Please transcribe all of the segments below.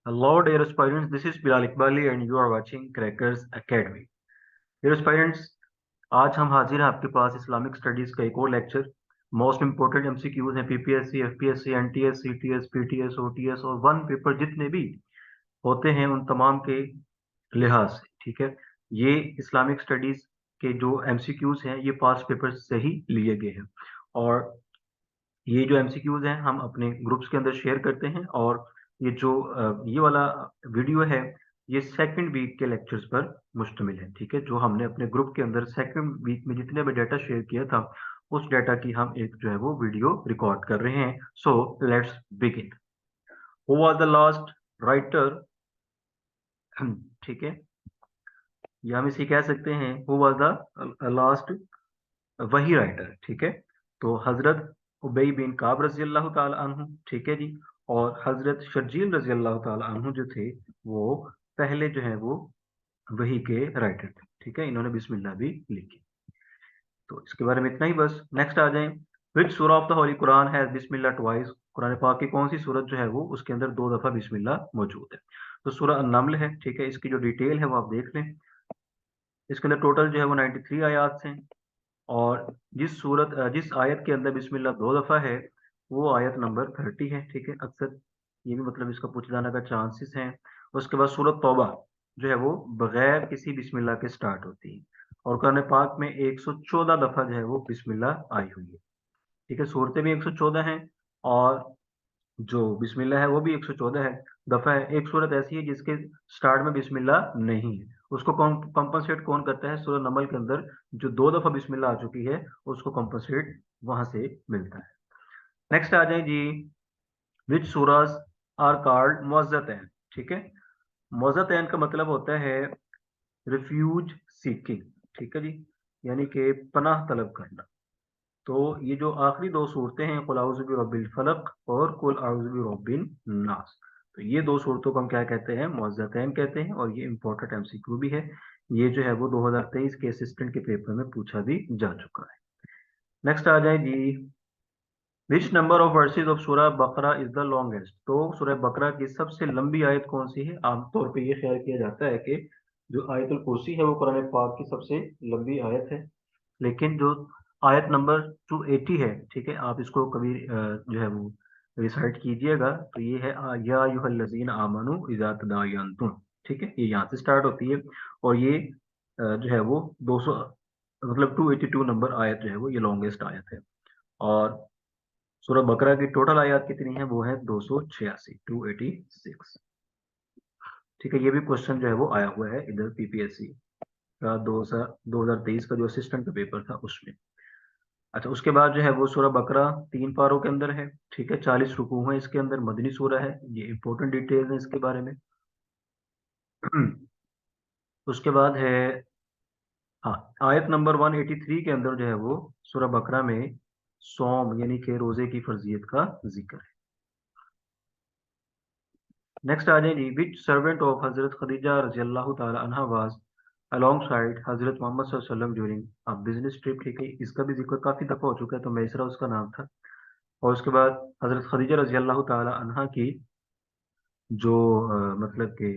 Hello dear aspirants, this is Bilal Iqbali and you are watching Crackers Academy. Dear aspirants, आज हम हाजिर हैं आपके पास इस्लामिक स्टडीज का एक और लेक्चर। मोस्ट इंपोर्टेंट एमसीक्यूज हैं PPSC, FPSC, NTS, CTS, PTS, OTS और वन पेपर जितने भी होते हैं उन तमाम के लिहाज से, ठीक है। ये इस्लामिक स्टडीज के जो एमसीक्यूज हैं ये पास पेपर से ही लिए गए हैं और ये जो एमसीक्यूज हैं हम अपने ग्रुप्स के अंदर शेयर करते हैं और ये जो ये वाला वीडियो है ये सेकंड वीक के लेक्चर्स पर मुश्तमिल है, ठीक है। जो हमने अपने ग्रुप के अंदर सेकंड वीक में जितने भी डाटा शेयर किया था उस डाटा की हम एक जो है वो वीडियो रिकॉर्ड कर रहे हैं। So let's begin. Who was the last writer, ठीक है, या हम इसे कह सकते हैं हु वाज द लास्ट वही राइटर, ठीक है। तो हजरत उबई बिन काब रजी अल्लाह ताला अन्हु, ठीक है जी, और हजरत शर्जील रजी अल्लाह ताला अन्हु जो थे वो पहले जो है वो वही के राइटर थे, ठीक है। इन्होंने बिस्मिल्लाह भी लिखी। तो इसके बारे में इतना ही बस। नेक्स्ट आ जाएं। विच सूरा of the Holi Quran has Bismillah twice? Quran पाक की कौन सी सूरत जो है वो उसके अंदर दो दफा बिस्मिल्लाह मौजूद है? तो सूरा अन-नम्ल है, ठीक है। इसकी जो डिटेल है वो आप देख लें। इसके अंदर टोटल जो है वो 93 आयात हैं और जिस आयत के अंदर बिस्मिल्लाह दो दफा है वो आयत नंबर 30 है, ठीक है। अक्सर ये भी मतलब इसका पूछ जाने का चांसेस हैं। उसके बाद सूरत तौबा जो है वो बगैर किसी बिस्मिल्लाह के स्टार्ट होती है और कुरान पाक में 114 दफा जो है वो बिस्मिल्लाह आई हुई है, ठीक है। सूरतें भी 114 हैं और जो बिस्मिल्लाह है वो भी 114 है दफा है। एक सूरत ऐसी है जिसके स्टार्ट में बिस्मिल्लाह नहीं है, उसको कॉम्पनसेट कौन करता है? सूरह नमल के अंदर जो दो दफा बिस्मिल्लाह आ चुकी है उसको कॉम्पनसेट वहां से मिलता है। नेक्स्ट आ जाए जी। विच सूराज आर कॉल्ड मुअज़्ज़तैन? ठीक है। मुअज़्ज़तैन का मतलब होता है रिफ्यूज सीकिंग, ठीक है जी, यानी कि पनाह तलब करना। तो ये जो आखिरी दो सूरतें हैं कुल औज़ु बिरब्बिल फलक और कुल औज़ु बिरब्बिन नास, तो ये दो सूरतों को हम क्या कहते हैं? मुअज़्ज़तैन कहते हैं और ये इंपॉर्टेंट एमसीक्यू भी है। ये जो है वो 2023 के असिस्टेंट के पेपर में पूछा भी जा चुका है। नेक्स्ट आ जाए जी। Which number of verses of Surah Baqarah is the longest? तो सूरह बकरा की सबसे लंबी आयत कौन सी है? आमतौर पे ये ख्याल किया जाता है कि जो आयतुल कुर्सी है वो कुरान पाक की सबसे लंबी आयत है, लेकिन जो आयत नंबर 280 है, ठीक है, आप इसको कभी जो है वो रिसाइट कीजिएगा तो ये है या अय्युहल्लज़ीना आमनू इज़ा तदायनतुम, ठीक है। ये यहाँ से स्टार्ट होती है और ये जो है वो 200 मतलब 282 नंबर आयत जो है वो ये लॉन्गेस्ट आयत है। और सूरह बकरा की टोटल आयत कितनी है? वो है 286, 286, ठीक है। ये भी क्वेश्चन जो है वो आया हुआ है इधर पीपीएससी का 2023 का जो असिस्टेंट का पेपर था उसमें। अच्छा, उसके बाद जो है वो सूरह बकरा 3 पारों के अंदर है, ठीक है। 40 रुकू हैं इसके अंदर, मदनी सूरह है, ये इंपॉर्टेंट डिटेल है इसके बारे में। उसके बाद है, हाँ, आयत नंबर 183 के अंदर जो है वो सूरह बकरा में सौम यानी कि रोजे की फर्जियत का जिक्र है। नेक्स्ट आ जाए जी। विच सर्वेंट ऑफ हजरत खदीजा रजी अल्लाह ताला अन्हा वाज अलॉन्ग साइड हजरत मोहम्मद सल्लल्लाहु अलैहि वसल्लम ड्यूरिंग अ बिजनेस ट्रिप, ठीक है। इसका भी जिक्र काफी दफा हो चुका है, तो मैसरा उसका नाम था। और उसके बाद हजरत खदीजा रजी अल्लाह ताला अन्हा की जो मतलब कि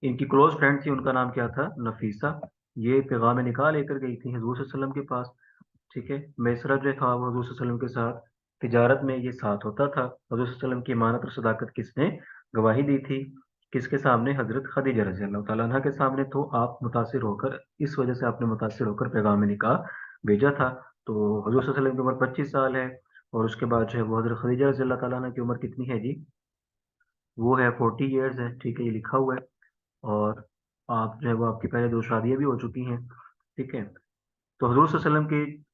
इनकी क्लोज फ्रेंड थी, उनका नाम क्या था? नफीसा। ये पैगाम निकाह लेकर गई थी हजूर सल्लल्लाहु अलैहि वसल्लम के पास, ठीक है। मैसरा जो था वो हजूर सल्लल्लाहु अलैहि वसल्लम के साथ तिजारत में ये साथ होता था। हजूर सल्लल्लाहु अलैहि वसल्लम की इमानत और सदाकत किसने गवाही दी थी? किसके सामने? हजरत खदीजा रजी अल्लाह तआला अन्हा के सामने। तो आप मुतासिर होकर, इस वजह से आपने मुतासिर होकर पैगाम निकाह भेजा था। तो हजूर सल्लल्लाहु अलैहि वसल्लम की उम्र 25 साल है और उसके बाद जो है वो हजरत खदीजा रजी अल्लाह तआला अन्हा की उम्र कितनी है जी? वो है 40 ईयर्स है, ठीक है, ये लिखा हुआ है। और आप जो है वो आपकी पहले दो शादियां भी हो चुकी हैं, ठीक है। तो हजूर सल्लल्लाहु अलैहि वसल्लम की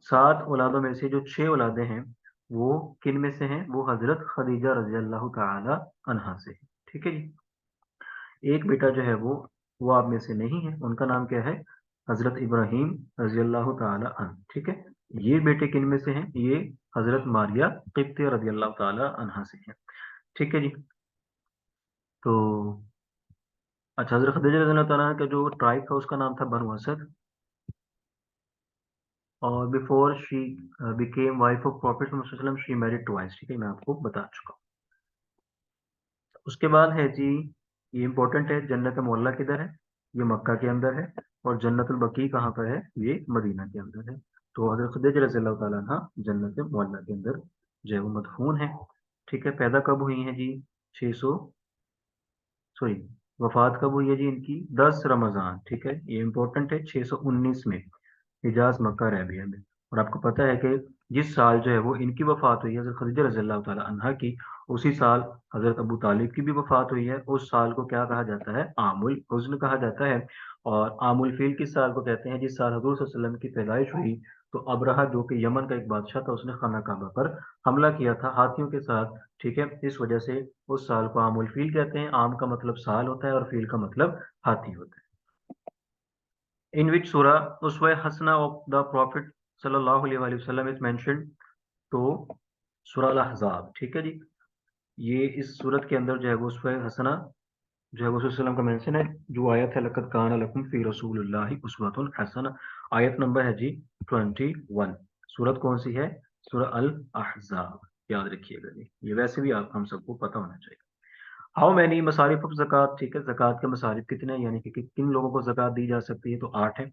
7 औलादों में से जो 6 औलादें हैं वो किन में से हैं? वो हजरत खदीजा रजी अल्लाह ताला अन्हा से है, ठीक है जी। एक बेटा जो है वो आप में से नहीं है, उनका नाम क्या है? हजरत इब्राहिम रजी अल्लाह ताला अन्ह, ठीक है। ये बेटे किन में से हैं? ये हजरत मारिया किब्तिया रजी अल्लाह ताला अन्हा से हैं, ठीक है जी। तो अच्छा, हजरत खदीजा रजी अल्लाह ताला का जो ट्राइब था उसका नाम था बनु असद। और before she became wife of profit she married twice, ठीक है, मैं आपको बता चुका हूँ। اس کے بعد ہے جی، یہ امپورٹنٹ ہے، جنت معلیٰ کدھر ہے؟ یہ مکہ کے اندر ہے، اور جنت البقیع کہاں پر ہے؟ یہ مدینہ کے اندر ہے۔ تو حضرت خدیجہ رضی اللہ تعالیٰ عنہ جنت معلیٰ کے اندر جو ہے وہ مدفون ہے، ٹھیک ہے۔ پیدا کب ہوئی ہیں جی؟ 600 سوری وفات کب ہوئی ہے جی ان کی؟ 10 رمضان، ٹھیک ہے، یہ امپورٹنٹ ہے، 619 میں، حجاز مکہ رابعہ میں۔ اور آپ کو پتہ ہے کہ جس سال جو ہے وہ ان کی وفات ہوئی ہے حضرت خدیجہ رضی اللہ تعالیٰ عنہا کی، اسی سال حضرت ابو طالب کی بھی وفات ہوئی ہے۔ اس سال کو کیا کہا جاتا ہے؟ عام الحزن کہا جاتا ہے۔ اور عام الفیل کس سال کو کہتے ہیں؟ جس سال حضور صلی اللہ علیہ وسلم کی پیدائش ہوئی تو ابرہہ جو کہ یمن کا ایک بادشاہ تھا، اس نے خانہ کعبہ پر حملہ کیا تھا ہاتھیوں کے ساتھ، ٹھیک ہے، اس وجہ سے اس سال کو عام الفیل کہتے ہیں۔ عام کا مطلب سال ہوتا ہے اور فیل کا مطلب ہاتھی ہوتا ہے۔ In which surah uswa hasana of the Prophet sallallahu alaihi wasallam is mentioned؟ تو سورہ الاحزاب، ٹھیک ہے جی، یہ اس صورت کے اندر جو ہے وہ اسوہ حسنہ جو ہے وہ صلی اللہ علیہ وسلم کا مینشن ہے، جو آیت ہے لقد کان لکم فی رسول اللہ اسوۃ حسنہ، آیت نمبر ہے جی 21۔ صورت کون سی ہے؟ سورہ الاحزاب، یاد رکھیے گا جی، یہ ویسے بھی آپ ہم سب کو پتہ ہونا چاہیے۔ ہاؤ مینی مصارف آف زکوٰۃ، ٹھیک ہے، زکوٰۃ کے مصارف کتنے ہیں، یعنی کہ کن لوگوں کو زکوٰۃ دی جا سکتی ہے؟ تو 8 ہے۔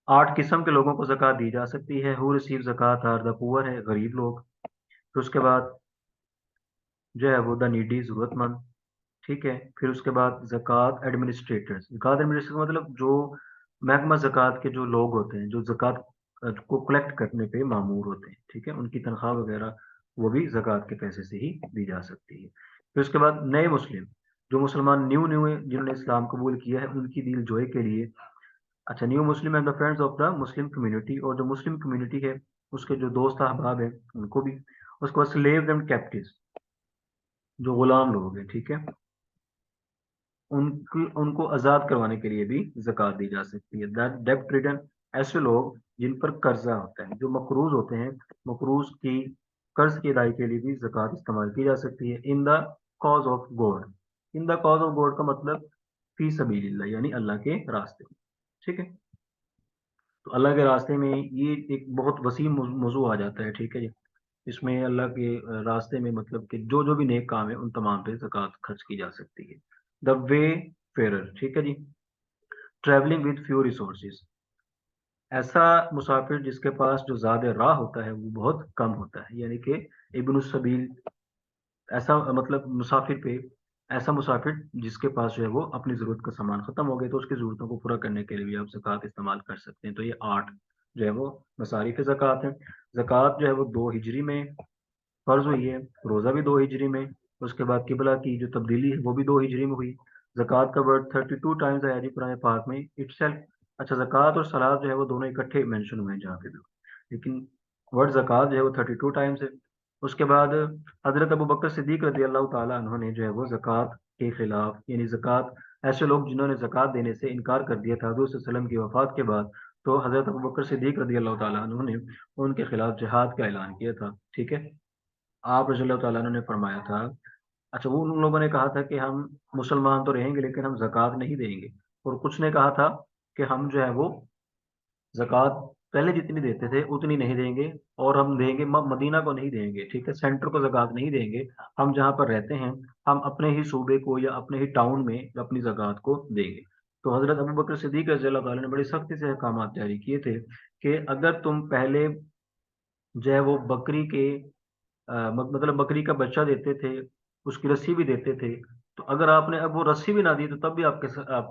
8 قسم کے لوگوں کو زکوٰۃ دی جا سکتی ہے۔ ہو ریسیو زکوٰۃ آر دا پور ہے، غریب لوگ، پھر اس کے بعد جو ہے وہ دا نیڈی، ضرورت مند، ٹھیک ہے، پھر اس کے بعد زکوٰۃ ایڈمنسٹریٹرز، زکوٰۃ ایڈمنسٹریٹر مطلب جو محکمہ زکوٰۃ کے جو لوگ ہوتے ہیں، جو زکوٰۃ کو کلیکٹ کرنے پہ مامور ہوتے ہیں، ٹھیک ہے، ان کی تنخواہ وغیرہ وہ بھی زکوٰۃ کے پیسے سے ہی دی جا سکتی ہے۔ پھر اس کے بعد نئے مسلم، جو مسلمان نیو ہیں، جنہوں نے اسلام قبول کیا ہے، ان کی دل جوئے کے لیے، اچھا، new Muslim and the friends of the Muslim community, اور جو مسلم کمیونٹی ہے اس کے جو دوست احباب ہیں ان کو بھی۔ اس کے بعد سلیوز اینڈ کیپٹیوز، جو غلام لوگ ہیں، ٹھیک ہے، ان کو آزاد کروانے کے لیے بھی زکوٰۃ دی جا سکتی ہے۔ ڈیبٹ ریڈن، ایسے لوگ جن پر قرضہ ہوتا ہے، جو مقروض ہوتے ہیں، مقروض کی قرض کی ادائیگی کے لیے بھی زکوٰۃ استعمال کی جا سکتی ہے۔ In the cause of God, in the cause of God کا مطلب فی سبیل اللہ، یعنی اللہ کے راستے میں، ٹھیک ہے، تو اللہ کے راستے میں یہ ایک بہت وسیع موضوع آ جاتا ہے، ٹھیک ہے جی، اس میں اللہ کے راستے میں مطلب کہ جو بھی نیک کام ہے ان تمام پہ زکوٰۃ خرچ کی جا سکتی ہے۔ دا وے فیرر، ٹھیک ہے جی، ٹریولنگ ود فیو ریسورسز، ایسا مسافر جس کے پاس جو زیادہ راہ ہوتا ہے وہ بہت کم ہوتا ہے، یعنی کہ ابن السبیل، ایسا مطلب مسافر پہ، ایسا مسافر جس کے پاس جو ہے وہ اپنی ضرورت کا سامان ختم ہو گیا تو اس کی ضرورتوں کو پورا کرنے کے لیے بھی آپ زکوٰۃ استعمال کر سکتے ہیں۔ تو یہ 8 جو ہے وہ مصارف زکوٰۃ ہیں۔ زکوٰۃ جو ہے وہ 2 ہجری میں فرض ہوئی ہے، روزہ بھی 2 ہجری میں، اس کے بعد قبلہ کی جو تبدیلی ہے وہ بھی 2 ہجری میں ہوئی۔ زکوٰۃ کا ورڈ 32 ٹائمز آیا جی قرآن پاک میں اٹ سیلف۔ اچھا، زکوٰۃ اور صلاۃ جو ہے وہ دونوں اکٹھے مینشن ہوئے ہیں جہاں پہ بھی، لیکن ورڈ زکوٰۃ جو ہے وہ 32 ٹائمز ہے۔ اس کے بعد حضرت ابو بکر صدیق رضی اللہ تعالیٰ عنہ نے جو ہے وہ زکوٰۃ کے خلاف، یعنی زکوٰۃ، ایسے لوگ جنہوں نے زکوٰۃ دینے سے انکار کر دیا تھا حضور صلی اللہ علیہ وسلم کی وفات کے بعد، تو حضرت ابو بکر صدیق رضی اللہ تعالیٰ عنہ نے ان کے خلاف جہاد کا اعلان کیا تھا، ٹھیک ہے۔ آپ رضی اللہ تعالیٰ عنہ نے فرمایا تھا، اچھا، وہ ان لوگوں نے کہا تھا کہ ہم مسلمان تو رہیں گے لیکن ہم زکوٰۃ نہیں دیں گے، اور کچھ نے کہا تھا کہ ہم جو ہے وہ زکوٰۃ پہلے جتنی دیتے تھے اتنی نہیں دیں گے، اور ہم دیں گے مدینہ کو نہیں دیں گے، ٹھیک ہے، سینٹر کو زکوٰۃ نہیں دیں گے، ہم جہاں پر رہتے ہیں ہم اپنے ہی صوبے کو یا اپنے ہی ٹاؤن میں اپنی زکوٰۃ کو دیں گے۔ تو حضرت ابو بکر صدیق رضی اللہ تعالیٰ نے بڑی سختی سے احکامات جاری کیے تھے کہ اگر تم پہلے جو ہے وہ بکری کے مطلب بکری کا بچہ دیتے تھے، اس کی رسی بھی دیتے تھے، تو اگر آپ نے اب وہ رسی بھی نہ دی تو تب بھی آپ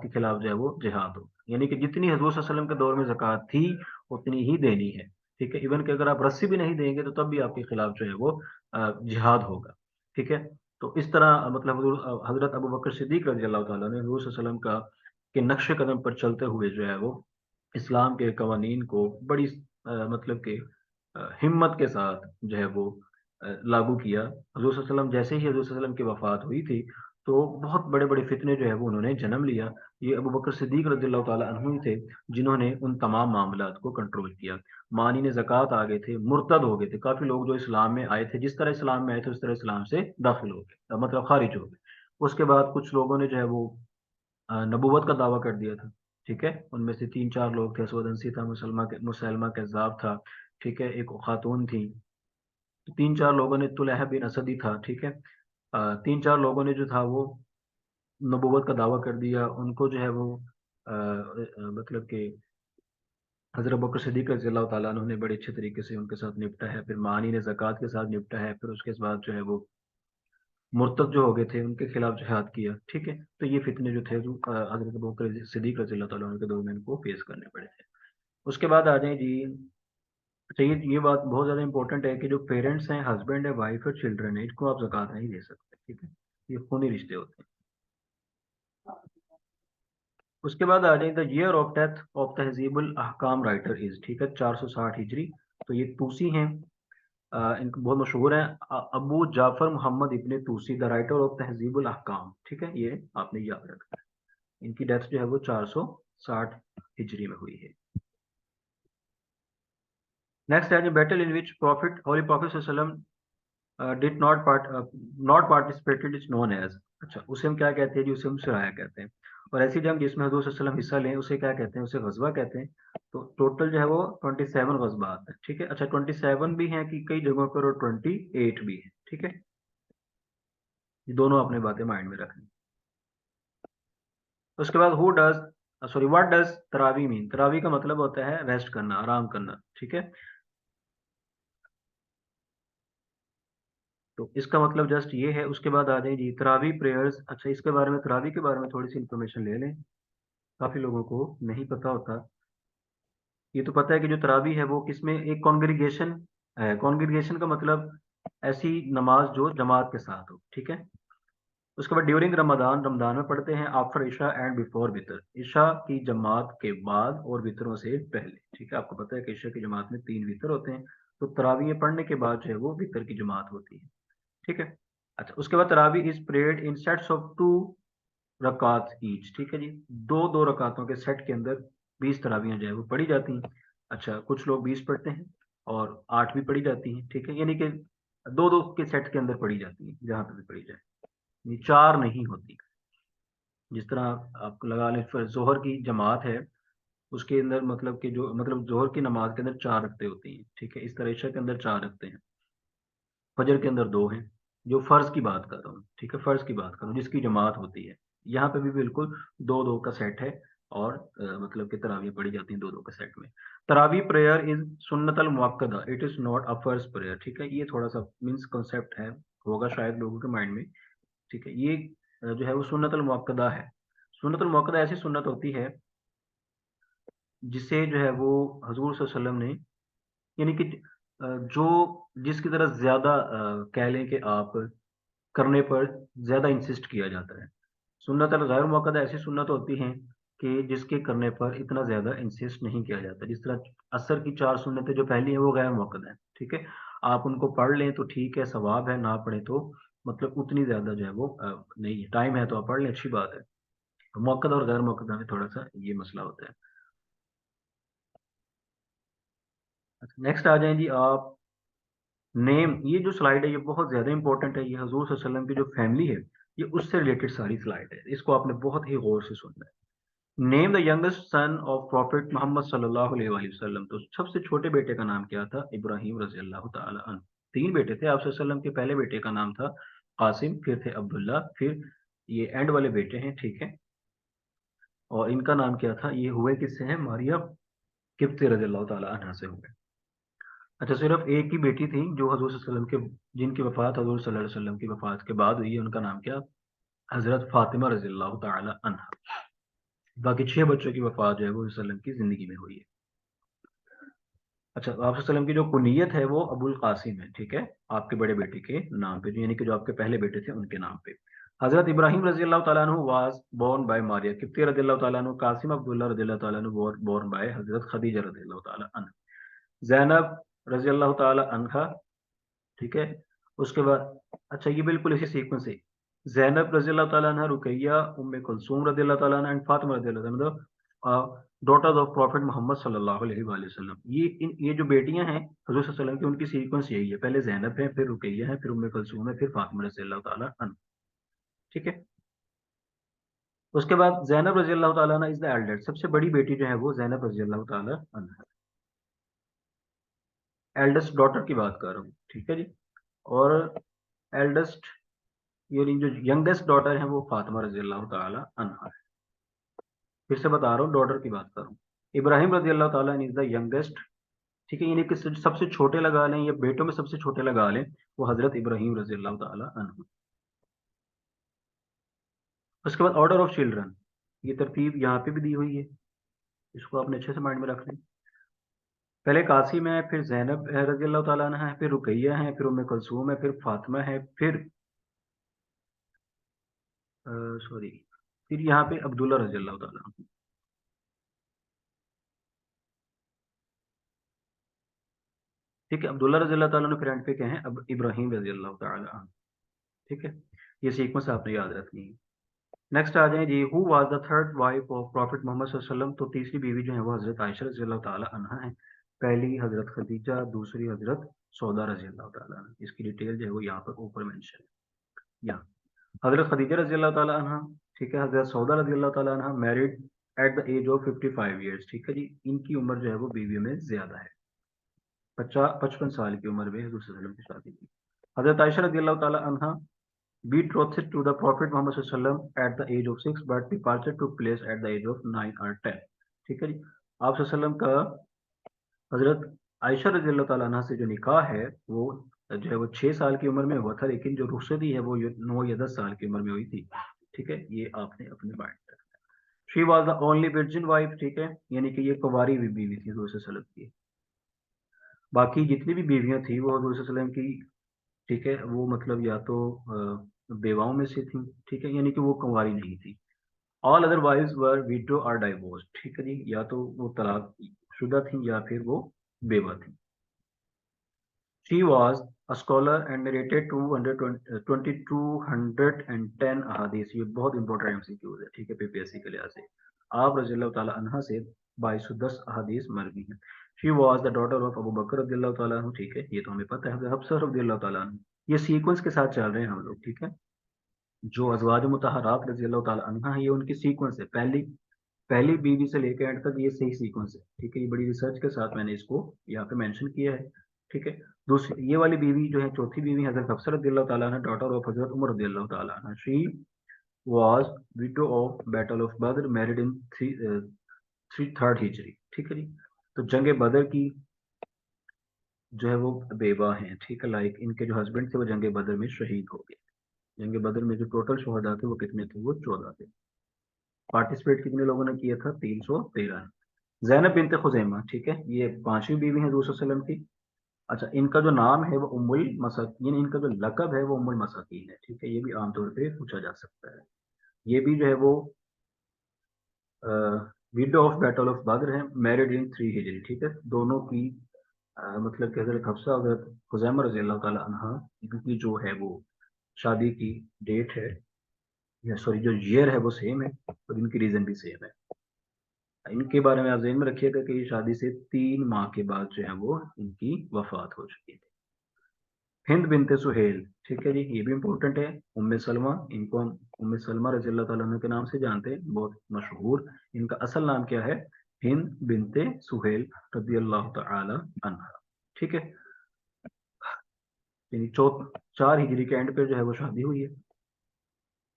کے خلاف جو ہے وہ جہاد ہو، یعنی کہ جتنی حضور صلی اللہ علیہ وسلم کے دور میں زکوٰۃ تھی اتنی ہی دینی ہے، ٹھیک ہے، ایون کہ اگر آپ رسی بھی نہیں دیں گے تو تب بھی آپ کے خلاف جو ہے وہ جہاد ہوگا، ٹھیک ہے۔ تو اس طرح مطلب حضرت ابو بکر صدیق رضی اللہ تعالیٰ نے حضور صلی اللہ علیہ وسلم کا کے نقش قدم پر چلتے ہوئے جو ہے وہ اسلام کے قوانین کو بڑی مطلب کہ ہمت کے ساتھ جو ہے وہ لاگو کیا۔ حضور صلی اللہ علیہ وسلم جیسے ہی حضور صلی اللہ علیہ وسلم کی وفات ہوئی تھی تو بہت بڑے بڑے فتنے جو ہے وہ انہوں نے جنم لیا۔ یہ ابو بکر صدیق رضی اللہ تعالیٰ عنہ ہی تھے جنہوں نے ان تمام معاملات کو کنٹرول کیا۔ مانین زکوٰۃ آ گئے تھے، مرتد ہو گئے تھے، کافی لوگ جو اسلام میں آئے تھے، جس طرح اسلام میں آئے تھے اس طرح اسلام سے داخل ہو گئے، مطلب خارج ہو گئے۔ اس کے بعد کچھ لوگوں نے جو ہے وہ نبوت کا دعویٰ کر دیا تھا، ٹھیک ہے، ان میں سے 3 4 لوگ تھے، اسود انسی تھا، مسلمہ کذاب تھا، ٹھیک ہے، ایک خاتون تھی، 3 4 لوگوں نے، طلحہ بن اسد ہی تھا، ٹھیک ہے، तीन चार लोगों ने जो था वो नबूवत का दावा कर दिया, उनको जो है वो मतलब कि हज़रत बकर सिद्दीक़ रज़ी अल्लाह ताला अन्हु ने बड़े अच्छे तरीके से उनके साथ निपटा है। फिर मानी ने ज़कात के साथ निपटा है, फिर उसके बाद जो है वो मुर्तद जो हो गए थे उनके खिलाफ जिहाद किया, ठीक है। तो ये फितने जो थे जो हज़रत बकर सिद्दीक़ रज़ी अल्लाह ताला अन्हु के दौर में इनको फेस करने पड़े थे। उसके बाद आ जाएँ जी, अच्छा ये बात बहुत ज़्यादा इंपॉर्टेंट है कि जो पेरेंट्स हैं, हस्बैंड है, वाइफ है, चिल्ड्रन है, इनको आप ज़कात नहीं दे सकते, ठीक है। ये खूनी रिश्ते होते हैं। उसके बाद आ जाए the year of death of Tahzibul Ahkam writer is, ठीक है, 460 हिजरी। तो ये तूसी हैं, इनको बहुत मशहूर है, अबू जाफर मोहम्मद इब्ने तूसी, द राइटर ऑफ तहजीबुल अहकाम, ठीक है, ये आपने याद रखना है। इनकी डेथ जो है वो 460 हिजरी में हुई है। नेक्स्ट है battle in which prophet holy prophet did not participated is known as, अच्छा उसे हम क्या कहते हैं जी, उसे हम सराया कहते हैं। और ऐसी जंग जिसमें हजूर सल्लल्लाहु अलैहि वसल्लम हिस्सा लें उसे क्या कहते हैं, उसे गजवा कहते हैं। तो टोटल जो है वो 27 गजबात है, ठीक है। अच्छा 27 भी हैं कि कई जगहों पर, और 28 भी है, ठीक है। ये दोनों अपने बातें माइंड में रखनी। उसके बाद who does sorry what does tarawih mean, तरावी का मतलब होता है रेस्ट करना, आराम करना, ठीक है। तो इसका मतलब जस्ट ये है। उसके बाद आ जाए जी तरावी प्रेयर्स, अच्छा इसके बारे में, तरावी के बारे में थोड़ी सी इंफॉर्मेशन ले लें, काफी लोगों को नहीं पता होता। ये तो पता है कि जो तरावी है वो किसमें, एक कॉन्ग्रीगेशन है। कॉन्ग्रीगेशन का मतलब ऐसी नमाज जो जमात के साथ हो, ठीक है। उसके बाद ड्यूरिंग रमदान, रमदान में पढ़ते हैं, after Isha and before witr, ईशा की जमात के बाद और वितरों से पहले, ठीक है। आपको पता है कि ईशा की जमात में 3 वितर होते हैं, तो तरावी पढ़ने के बाद जो है वो वितर की जमात होती है, ठीक है। अच्छा उसके बाद tarawih is prayed in sets of 2 rakat each, ठीक है जी। दो दो रकातों के सेट के अंदर 20 तरावियां जो है वो पढ़ी जाती हैं। अच्छा कुछ लोग 20 पढ़ते हैं और 8 भी पढ़ी जाती हैं, ठीक है। यानी कि दो दो के सेट के अंदर पढ़ी जाती हैं, जहां पर भी पढ़ी जाए, ये 4 नहीं होती। जिस तरह आप लगा लें जोहर की जमात है, उसके अंदर मतलब कि जो मतलब जोहर की नमाज के अंदर 4 रखते होती हैं, ठीक है। इस तरह ईशा के अंदर 4 रखते हैं, फजर के अंदर 2 हैं। जो फर्ज की बात कर रहा हूँ, ठीक है, फर्ज की बात कर रहा हूँ जिसकी जमात होती है, यहाँ पे भी बिल्कुल दो दो का सेट है। और मतलब कि तरावी पढ़ी जाती हैं दो दो के सेट में। तरावी प्रेयर इज सुन्नत अल मुअक्कदा, इट इज नॉट अ फर्ज प्रेयर, ठीक है। ये थोड़ा सा मीन्स कॉन्सेप्ट है, होगा शायद लोगों के माइंड में, ठीक है। ये जो है वो सुन्नत अल मुअक्कदा है। सुन्नत अल मुअक्कदा ऐसी सुन्नत होती है जिसे जो है वो हजूर सल्लल्लाहु अलैहि वसल्लम ने, यानी कि जो जिसकी तरह ज्यादा कह लें कि आप करने पर ज्यादा इंसिस्ट किया जाता है। सुन्नत अल गैर मुअक्कदा ऐसी सुन्नत होती हैं कि जिसके करने पर इतना ज्यादा इंसिस्ट नहीं किया जाता। जिस तरह असर की 4 सुन्नतें जो पहली है वो गैर मुअक्कदा है, ठीक है। आप उनको पढ़ लें तो ठीक है, सवाब है, ना पढ़े तो मतलब उतनी ज्यादा जो है वो नहीं है। टाइम है तो आप पढ़ लें, अच्छी बात है। मुअक्कद और गैर मुअक्कदा में थोड़ा सा ये मसला होता है। नेक्स्ट आ जाएं जी आप, नेम। ये जो स्लाइड है ये बहुत ज्यादा इंपॉर्टेंट है, ये हजूर सल्लल्लाहु अलैहि वसल्लम की जो फैमिली है ये उससे रिलेटेड सारी स्लाइड है, इसको आपने बहुत ही गौर से सुनना है। Name the youngest son of prophet Muhammad सल्लल्लाहु अलैहि वसल्लम, तो सबसे छोटे बेटे का नाम क्या था, इब्राहिम रजी अल्लाह तआला अन्हु। 3 बेटे थे आप वसल्लम के, पहले बेटे का नाम था कासिम, फिर थे अब्दुल्ला, फिर ये एंड वाले बेटे हैं, ठीक है। और इनका नाम क्या था, ये हुए किससे हैं, मारिया किप्ती रजी अल्लाह तआला अन्हा से हुए। अच्छा सिर्फ एक ही बेटी थी जो हजूर सल्लल्लाहु अलैहि वसल्लम के, जिनकी वफात हजूर सल्लल्लाहु अलैहि वसल्लम की वफात के बाद हुई है, उनका नाम क्या, हजरत फातिमा रजी अल्लाह तआला अन्हा। बाकी 6 बच्चों की वफात जो है वो वसल्लम की जिंदगी में हुई है। अच्छा आप वसल्लम की जो कुनियत है वो अबुल कासिम है, ठीक है, आपके बड़े बेटे के नाम पे, यानी कि जो आपके पहले बेटे थे उनके नाम पे। हजरत इब्राहिम रजी अल्लाह तआला अन्हु वाज बोर्न बाय मारिया किप्ती रजी अल्लाह तआला अन्हु, कासिम अब्दुल्ला रजी अल्लाह तआला अन्हु बोर्न बाय हजरत खदीजा रजी अल्लाह तआला अन्हा, जैनब रजी अल्लाह तआला अन्हा, ठीक है। उसके बाद अच्छा ये बिल्कुल इसी सीक्वेंस से, जैनब रजी अल्लाह तआला अन्हा, रुकैया, उम्मे कुलसूम रजी अल्लाह तआला अन्हा एंड फातिमा रजी अल्लाह तआला, मतलब डॉटर्स ऑफ प्रॉफिट मोहम्मद सल्लल्लाहु अलैहि वसल्लम। ये जो बेटियां हैं हजूर सल्लल्लाहु अलैहि वसल्लम की, उनकी सीक्वेंस यही है, पहले जैनब है, फिर रुकैया है, फिर उम्मे कुलसूम है, फिर फातिमा रजी अल्लाह तआला अन्हा, ठीक है। उसके बाद जैनब रजी अल्लाह तआला अन्हा इज द एल्डेस्ट, सबसे बड़ी बेटी जो है वो जैनब रजी अल्लाह तआला अन्हा, एल्डेस्ट डॉटर की बात कर रहा हूँ, ठीक है जी। और एल्डेस्ट یعنی جو ینگیسٹ ڈاٹر ہیں وہ فاطمہ رضی اللہ تعالی عنہا ہے. پھر سے بتا رہا ہوں ڈاٹر کی بات کر رہا ہوں. ابراہیم رضی اللہ تعالیٰ از دا ینگیسٹ. ٹھیک ہے، یعنی کہ سب سے چھوٹے لگا لیں یا بیٹوں میں سب سے چھوٹے لگا لیں وہ حضرت ابراہیم رضی اللہ تعالیٰ عنہ. اس کے بعد آرڈر آف چلڈرن، یہ ترتیب یہاں پہ بھی دی ہوئی ہے، اس کو آپ نے اچھے سے مائنڈ میں رکھ لیں. پہلے قاسم ہے، پھر زینب رضی اللہ تعالیٰ عنہ ہے، پھر رقیہ ہے، پھر ام کلثوم ہے، پھر فاطمہ ہے، پھر سوری پھر یہاں پہ عبداللہ رضی اللہ تعالیٰ عنہ. ٹھیک ہے، عبداللہ رضی اللہ تعالیٰ عنہ پھر اینڈ پہ کیا ہیں اب ابراہیم رضی اللہ تعالیٰ عنہ. ٹھیک ہے، یہ سیکوینس آپ نے یاد رکھنی ہے. نیکسٹ آ جائیں جی، who was the third wife of prophet Muhammad صلی اللہ علیہ وسلم. تو تیسری بیوی جو ہے وہ حضرت عائشہ رضی اللہ تعالیٰ عنہ ہے. پہلی حضرت خدیجہ، دوسری حضرت سودا رضی اللہ تعالیٰ عنہ. اس کی ڈیٹیل جو ہے وہ یہاں پر اوپر مینشن ہے. یہاں حضرت خدیجہ رضی اللہ تعالیٰ عنہ، ٹھیک ہے، حضرت سودا رضی اللہ تعالیٰ عنہ married at the age of 55 years. ٹھیک ہے جی، ان کی عمر جو ہے وہ بیویوں میں زیادہ ہے. 55 سال کی عمر میں حضور صلی اللہ علیہ وسلم کی شادی کی. حضرت عائشہ رضی اللہ تعالیٰ عنہ betrothed to the Prophet Muhammad صلی اللہ علیہ وسلم at the age of 6 but departure took place at the age of 9 or 10. ٹھیک ہے جی، آپ صلی اللہ علیہ وسلم کا حضرت عائشہ رضی اللہ تعالیٰ عنہ سے جو نکاح ہے وہ جو ہے وہ 6 سال کی عمر میں ہوا تھا، لیکن جو رخصتی ہے وہ 9 یا 10 سال کی عمر میں ہوئی تھی. ٹھیک ہے، یہ آپ نے اپنے مائنڈ میں رکھنا ہے. She was the only virgin wife. ٹھیک ہے، یعنی کہ یہ کنواری بھی بیوی تھی حضور صلی اللہ علیہ وسلم کی. باقی جتنی بھی بیویاں تھیں وہ حضور صلی اللہ علیہ وسلم کی، ٹھیک ہے، وہ مطلب یا تو بیواؤں میں سے تھیں. ٹھیک ہے، یعنی کہ وہ کنواری نہیں تھی. آل ادر وائفز ور ویڈو اور ڈائیورس. ٹھیک ہے جی، یا تو وہ طلاق شدہ تھیں یا پھر وہ بیوہ تھیں. She was a scholar and narrated 2210 احادیث. یہ بہت امپورٹنٹ ایم سی کیوز ہے، ٹھیک ہے، پی پی ایس سی کے لحاظ سے. آپ رضی اللہ تعالیٰ عنہ سے 2210 احادیث مروی ہیں. She was the daughter of Abu Bakr رضی اللہ تعالیٰ عنہ. ٹھیک ہے، یہ تو ہمیں پتہ ہے. حفصہ رضی اللہ تعالیٰ عنہ. یہ سیکوینس کے ساتھ چل رہے ہیں ہم لوگ. ٹھیک ہے، جو ازواج مطہرات رضی اللہ تعالیٰ عنہ ہیں یہ ان کی سیکوینس ہے. پہلی بیوی سے لے کے اینڈ تک یہ صحیح سیکوینس ہے. ٹھیک ہے، یہ بڑی ریسرچ کے ساتھ میں نے اس کو یہاں پہ مینشن کیا ہے. ٹھیک ہے، دوسری یہ والی بیوی جو ہے چوتھی بیوی حضرت حفصہ رضی اللہ تعالیٰ عنہ، ڈاٹر آف حضرت عمر رضی اللہ تعالیٰ عنہ. She was widow of battle of Badr married in 3rd Hijri. ٹھیک ہے جی، تو جنگ بدر کی جو ہے وہ بیوہ ہیں. ٹھیک ہے، لائک ان کے جو ہسبینڈ تھے وہ جنگ بدر میں شہید ہو گئے. جنگ بدر میں جو ٹوٹل شہداء تھے وہ کتنے تھے؟ وہ 14 تھے. پارٹیسپیٹ کتنے لوگوں نے کیا تھا؟ 313. زینب بنت خزیمہ، ٹھیک ہے، یہ 5ویں بیوی ہے حضور صلی اللہ علیہ وسلم کی. اچھا، ان کا جو نام ہے وہ ام المساکین، ان کا جو لقب ہے وہ ام المساکین ہے. ٹھیک ہے، یہ بھی عام طور پہ پوچھا جا سکتا ہے. یہ بھی جو ہے وہ ویڈو آف بیٹل آف بدر ہے، میرڈ ان 3 ہجری. ٹھیک ہے، دونوں کی مطلب کہ حضرت حفصہ حضرت خزیمہ رضی اللہ تعالیٰ عنہ کی جو ہے وہ شادی کی ڈیٹ ہے یا سوری جو ایئر ہے وہ سیم ہے اور ان کی ریزن بھی سیم ہے. ان کے بارے میں آپ ذہن میں رکھیے گا کہ یہ شادی سے 3 ماہ کے بعد جو ہے وہ ان کی وفات ہو چکی تھی. ہند بنت سہیل، ٹھیک ہے جی، یہ بھی امپورٹنٹ ہے. ام سلمہ، ان کو ہم ام سلمہ رضی اللہ تعالیٰ عنہ کے نام سے جانتے ہیں، بہت مشہور. ان کا اصل نام کیا ہے؟ ہند بنت سہیل رضی اللہ تعالی عنہ. ٹھیک ہے، یعنی 4 ہجری کے اینڈ پہ جو ہے وہ شادی ہوئی ہے.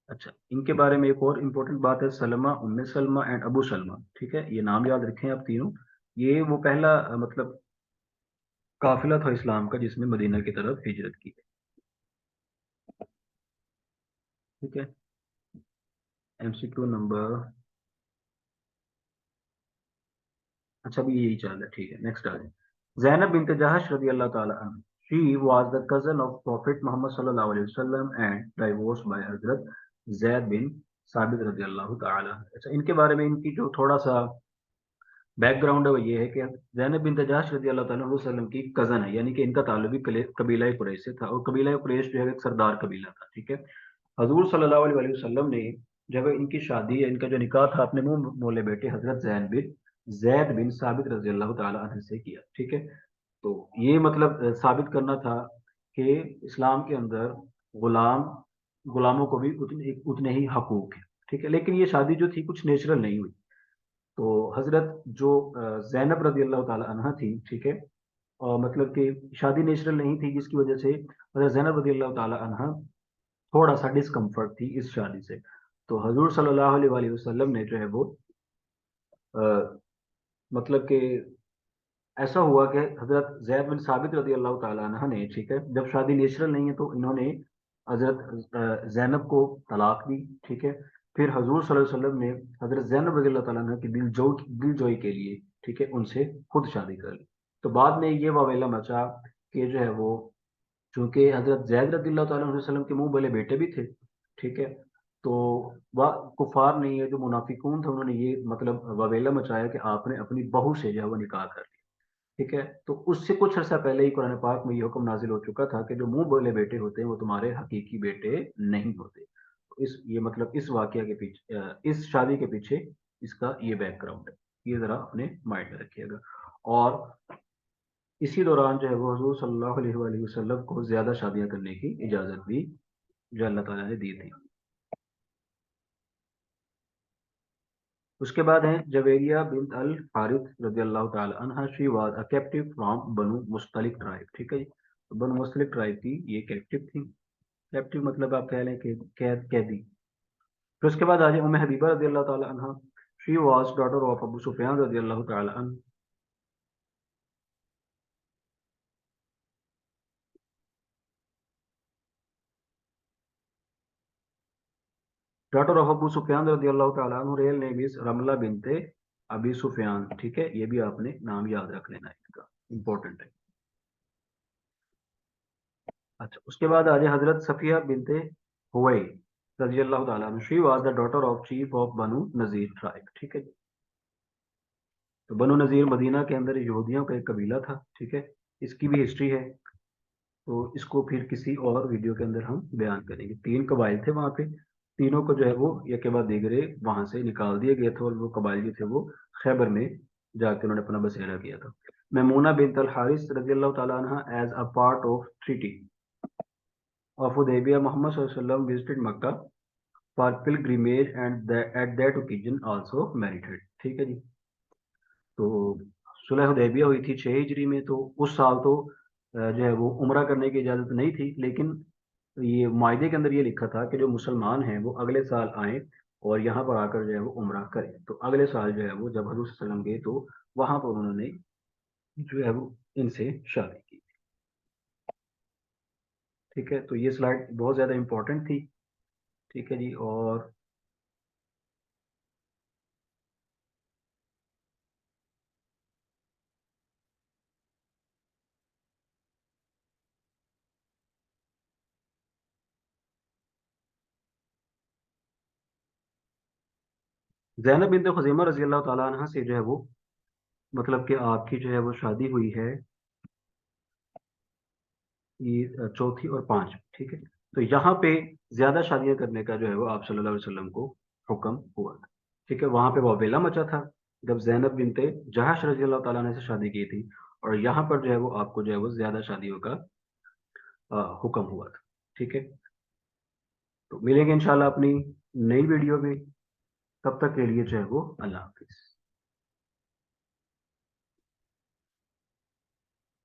اچھا، ان کے بارے میں ایک اور امپورٹنٹ بات ہے، سلمہ، ام سلمہ اینڈ ابو سلمہ. ٹھیک ہے، یہ نام یاد رکھیں آپ تینوں. یہ وہ پہلا مطلب قافلہ تھا اسلام کا جس نے مدینہ کی طرف ہجرت کی. ٹھیک ہے، ایم سی کیو نمبر، اچھا بھی یہی چل رہا ہے. ٹھیک ہے، نیکسٹ آ جائیں. زینب بنت جہش رضی اللہ تعالی عنہ. She was the cousin of Prophet Muhammad sallallahu alaihi wasallam and divorced by حضرت زید بن ثابت رضی اللہ تعالی. اچھا، ان کے بارے میں ان کی جو تھوڑا سا بیک گراؤنڈ ہے وہ یہ ہے کہ زینب بنت جہش رضی اللہ تعالیٰ وسلم کی کزن ہے، یعنی کہ ان کا تعلق بھی قبیلہ قریش سے تھا، اور قبیلہ قریش جو ہے ایک سردار قبیلہ تھا. ٹھیک ہے، حضور صلی اللہ علیہ وسلم نے جب ان کی شادی ہے، ان کا جو نکاح تھا اپنے منہ مولے بیٹے حضرت زید بن ثابت رضی اللہ تعالیٰ عنہ سے کیا. ٹھیک ہے، تو یہ مطلب ثابت کرنا تھا کہ اسلام کے اندر غلاموں کو بھی اتنے ہی حقوق ہیں. ٹھیک ہے، لیکن یہ شادی جو تھی کچھ نیچرل نہیں ہوئی. تو حضرت جو زینب رضی اللہ تعالی عنہ تھی، ٹھیک ہے، اور مطلب کہ شادی نیچرل نہیں تھی، جس کی وجہ سے حضرت زینب رضی اللہ تعالی عنہ थोड़ा सा डिस्कम्फर्ट थी इस शादी से। तो हजूर सल्लल्लाहु अलैहि वसल्लम ने जो है वो मतलब कि ऐसा हुआ कि हजरत जैद बिन साबित रदी अल्लाह ताला अन्हा ने, ठीक है, जब शादी नेचुरल नहीं है तो इन्होंने हजरत जैनब को तलाक दी, ठीक है। फिर हजूर सल्लल्लाहु अलैहि वसल्लम ने हजरत जैनब रदी अल्लाह ताला अन्हा की दिलजोई के लिए, ठीक है, उनसे खुद शादी कर ली। तो बाद में ये वावेला मचा कि जो है वो, चूंकि हजरत जैद रदी अल्लाह ताला वसल्लम के मुंह भले बेटे भी थे, ठीक है, तो वह कुफार नहीं है, जो मुनाफिकून थे, उन्होंने ये मतलब वावेला मचाया कि आपने अपनी बहू से जो है वो निकाह कर लिया, ठीक है। तो उससे कुछ अर्सा पहले ही कुरान पाक में ये हुक्म नाजिल हो चुका था कि जो मुंह बोले बेटे होते हैं वो तुम्हारे हकीकी बेटे नहीं होते। तो इस ये मतलब इस वाकया के पीछे इस शादी के पीछे इसका ये बैकग्राउंड है, ये जरा अपने माइंड में रखिएगा। और इसी दौरान जो है वो हजूर सल्लल्लाहु अलैहि वसल्लम को ज्यादा शादियां करने की इजाजत भी जो अल्लाह ताला ने दी थी। उसके बाद है जवेरिया बिन अल हारिथ रजी अल्लाह ताला अन्हा, she was a captive from Banu Mustaliq tribe, ठीक है जी। तो बनु मुस्तलिक ट्राइब की ये कैप्टिव थी। कैप्टिव मतलब आप कह लें कि कैदी। फिर उसके बाद आ जाए उम्मे हबीबा रजी अल्लाह ताला अन्हा, she was daughter of Abu Sufyan रजी अल्लाह ताला अन्हु, डॉटर ऑफ अबू सुफियान रजी अल्लाह ताला अन्हु, रियल नेम इज रमला बिनते अबी सुफियान, ठीक है। ये भी आपने नाम याद रख लेना है, इसका इंपॉर्टेंट है। अच्छा, उसके बाद आ जाए हजरत सफिया बिनते हुवई रजी अल्लाह ताला अन्हा, she was the daughter of chief of Banu Nazir tribe, ठीक है। तो बनु नजीर मदीना के अंदर यहूदियों का एक कबीला था, ठीक है। इसकी भी हिस्ट्री है, तो इसको फिर किसी और वीडियो के अंदर हम बयान करेंगे। तीन कबाइल थे वहां पे, तीनों को जो है वो एक के बाद दीगरे वहां से निकाल दिए गए थे, और वो कबाइल जो थे वो खैबर में जाके उन्होंने अपना बसेरा किया था। मैमूना बिनत अल हारिस रजी अल्लाह ताला अन्हा, as a part of treaty of Hudaybiyah, Muhammad sallallahu alaihi wasallam visited Makkah for pilgrimage and at that occasion also married her, ठीक है जी। तो सुलह हुदैबिया हुई थी 6 हिजरी में, तो उस साल तो जो है वो उम्रा करने की इजाज़त नहीं थी, लेकिन ये मायदे के अंदर ये लिखा था कि जो मुसलमान हैं वो अगले साल आए और यहाँ पर आकर जो है वो उम्रा करें। तो अगले साल जो है वो जब हजूर सल्लल्लाहु अलैहि वसल्लम गए तो वहां पर उन्होंने जो है वो इनसे शादी की, ठीक है। तो ये स्लाइड बहुत ज़्यादा इंपॉर्टेंट थी, ठीक है जी। और ज़ैनब बिनत खुज़ैमा रज़ी अल्लाह ताला अन्हा से जो है वो मतलब कि आपकी जो है वो शादी हुई है, ये चौथी और पांच, ठीक है। तो यहाँ पे ज्यादा शादियां करने का जो है वो आप सल्लल्लाहु अलैहि वसल्लम को हुक्म हुआ था, ठीक है। वहां पे वावेला मचा था जब जैनब बिनते जहाश रज़ी अल्लाह ताला ने से शादी की थी, और यहाँ पर जो है वो आपको जो है वो ज्यादा शादियों का हुक्म हुआ था, ठीक है। तो मिलेंगे इंशाल्लाह अपनी नई वीडियो में, तब तक के लिए जो है वो अल्लाह हाफिज।